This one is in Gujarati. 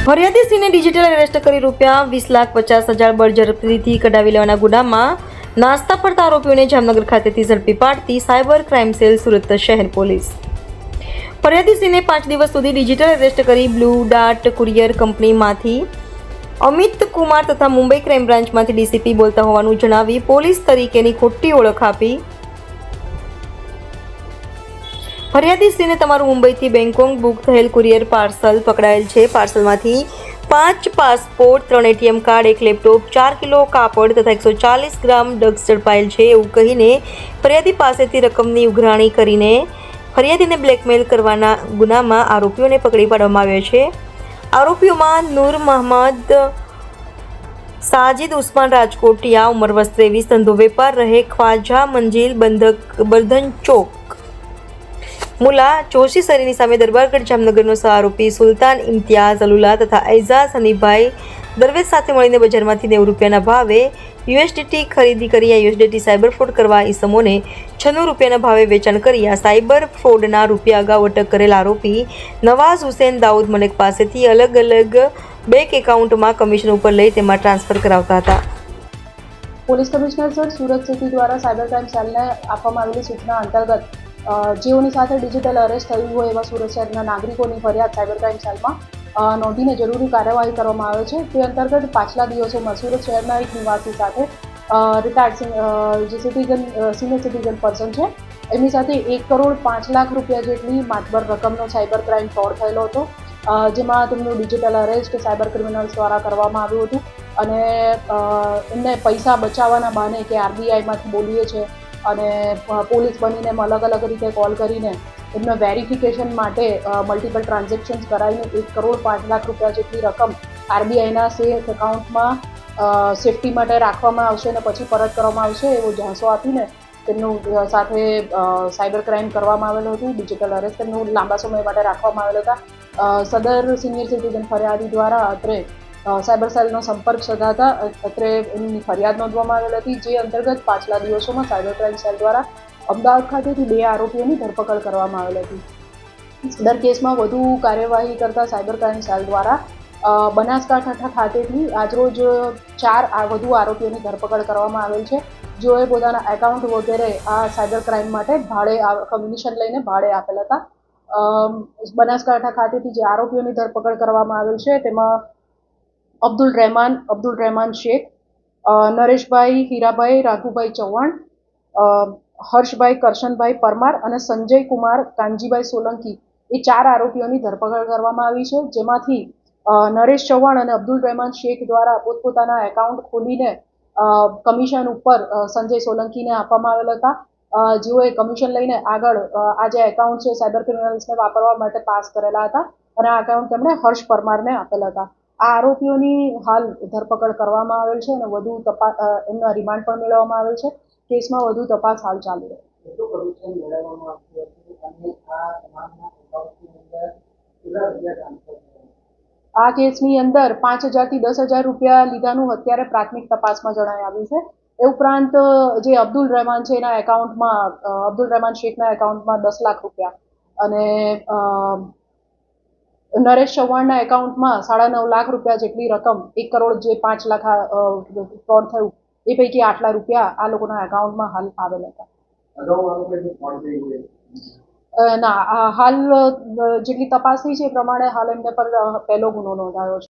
ફરિયાદી સિંહને ડિજિટલ એરેસ્ટ કરી ₹20,50,000 બળજબરીથી કઢાવી લેવાના ગુનામાં નાસ્તા ફરતા આરોપીઓને જામનગર ખાતેથી ઝડપી પાડતી સાયબર ક્રાઇમ સેલ સુરત શહેર પોલીસ. ફરિયાદી સિંહને 5 દિવસ સુધી ડિજિટલ એરેસ્ટ કરી બ્લુ ડાર્ટ કુરિયર કંપનીમાંથી અમિત કુમાર તથા મુંબઈ ક્રાઇમ બ્રાન્ચમાંથી ડીસીપી બોલતા હોવાનું જણાવી પોલીસ તરીકેની ખોટી ઓળખ આપી ફરિયાદી સિંહને તમારું મુંબઈથી બેંકોક બુક થયેલ કુરિયર પાર્સલ પકડાયેલ છે. પાર્સલમાંથી 5 passport, 3 ATM card, 1 laptop, 4 kilo કાપડ તથા 140 ગ્રામ ડ્રગ્સ ઝડપાયેલ છે એવું કહીને ફરિયાદી પાસેથી રકમની ઉઘરાણી કરીને ફરિયાદીને બ્લેકમેલ કરવાના ગુનામાં આરોપીઓને પકડી પાડવામાં આવ્યા છે. આરોપીઓમાં નૂર મહંમદ, સાજિદ ઉસ્માન રાજકોટિયા, ઉંમર વર્ષ 23, ધંધો વેપાર, રહે ખ્વાજા મંજિલ બર્ધન ચોક, મુલા ચોશી શરીની સામે દરબારગઢ જામનગરનો સહ આરોપી સુલતાન ઇમ્તિયાઝ અલુલા તથા એઝાઝ હનીફભાઈ દરવેશ સાથે મળીને બજારમાંથી ₹90 ભાવે યુએસડીટી ખરીદી કરી આ યુએસડીટી સાયબર ફ્રોડ કરવા ઈસમોને ₹96 ભાવે વેચાણ કરી આ સાયબર ફ્રોડના રૂપિયા અગાઉ અટક કરેલ આરોપી નવાઝ હુસેન દાઉદ મલેક પાસેથી અલગ અલગ બેંક એકાઉન્ટમાં કમિશન ઉપર લઈ તેમાં ટ્રાન્સફર કરાવતા હતા. Police commissioner sir Surat city દ્વારા સાયબર ક્રાઇમ સેલને આપવામાં આવેલી સૂચના અંતર્ગત જેઓની સાથે ડિજિટલ અરેસ્ટ થયું હોય એવા સુરત શહેરના નાગરિકોની ફરિયાદ સાયબર ક્રાઇમ સેલમાં નોંધીને જરૂરી કાર્યવાહી કરવામાં આવે છે. તે અંતર્ગત પાછલા દિવસોમાં સુરત શહેરના એક નિવાસી સાથે રિટાયર્ડ જે સિનિયર સિટીઝન પર્સન છે એમની સાથે ₹1,05,00,000 જેટલી માતબર રકમનો સાયબર ક્રાઇમ ફ્રોડ થયેલો હતો, જેમાં તેમનું ડિજિટલ અરેસ્ટ સાયબર ક્રિમિનલ્સ દ્વારા કરવામાં આવ્યું હતું અને એમને પૈસા બચાવવાના બહાને કે આરબીઆઈમાંથી બોલીએ છે અને પોલીસ બનીને અલગ અલગ રીતે કોલ કરીને એમને વેરિફિકેશન માટે મલ્ટિપલ ટ્રાન્ઝેક્શન્સ કરાવીને ₹1,05,00,000 જેટલી રકમ આરબીઆઈના સેફ એકાઉન્ટમાં સેફટી માટે રાખવામાં આવશે અને પછી પરત કરવામાં આવશે એવો ઝાંસો આપીને તેમનું સાથે સાયબર ક્રાઇમ કરવામાં આવેલું હતું. ડિજિટલ અરેસ્ટ તેમનું લાંબા સમય માટે રાખવામાં આવેલા હતા. સદર સિનિયર સિટીઝન ફરિયાદી દ્વારા અત્રે સાયબર સેલનો સંપર્ક સાધતા અત્રે એમની ફરિયાદ નોંધવામાં આવેલ હતી, જે અંતર્ગત પાછલા દિવસોમાં સાયબર ક્રાઇમ સેલ દ્વારા અમદાવાદ ખાતેથી 2 આરોપીઓની ધરપકડ કરવામાં આવેલ હતી. સદર કેસમાં વધુ કાર્યવાહી કરતા સાયબર ક્રાઇમ સેલ દ્વારા બનાસકાંઠા ખાતેથી આજરોજ 4 વધુ આરોપીઓની ધરપકડ કરવામાં આવેલ છે, જેઓએ પોતાના એકાઉન્ટ વગેરે આ સાયબર ક્રાઇમ માટે ભાડે કમિશન લઈને ભાડે આપેલ હતા. બનાસકાંઠા ખાતેથી જે આરોપીઓની ધરપકડ કરવામાં આવેલ છે તેમાં અબ્દુલ રહેમાન શેખ, નરેશભાઈ હીરાભાઈ રાઘુભાઈ ચૌહાણ, હર્ષભાઈ કરશનભાઈ પરમાર અને સંજય કુમાર કાનજીભાઈ સોલંકી એ 4 આરોપીઓની ધરપકડ કરવામાં આવી છે, જેમાંથી નરેશ ચૌહાણ અને અબ્દુલ રહેમાન શેખ દ્વારા પોતપોતાના એકાઉન્ટ ખોલીને કમિશન ઉપર સંજય સોલંકીને આપવામાં આવેલ હતા, જેઓએ કમિશન લઈને આગળ આ જે એકાઉન્ટ છે સાયબર ક્રિમિનલ્સને વાપરવા માટે પાસ કરેલા હતા અને આ એકાઉન્ટ તેમણે હર્ષ પરમારને આપેલા હતા. આ આરોપીઓની હાલ ધરપકડ કરવામાં આવેલ છે અને વધુ તપાસ એમના રિમાન્ડ પણ મેળવવામાં આવેલ છે. કેસમાં વધુ તપાસ હાલ ચાલુ છે. આ કેસની અંદર ₹5,000 થી ₹10,000 લીધાનું અત્યારે પ્રાથમિક તપાસમાં જણાઈ આવ્યું છે. એ ઉપરાંત જે અબ્દુલ રહેમાન છે એના એકાઉન્ટમાં અબ્દુલ રહેમાન શેખના એકાઉન્ટમાં ₹10,00,000 અને નરેશ ચૌહાણના એકાઉન્ટમાં ₹9.5 જેટલી રકમ 1 કરોડ જે 5 લાખ ફ્રોડ થયું એ પૈકી આટલા રૂપિયા આ લોકોના એકાઉન્ટમાં હાલ આવેલા હતા. ના, હાલ જેટલી તપાસ થઈ છે એ પ્રમાણે હાલ એમને પર પહેલો ગુનો નોંધાયો છે.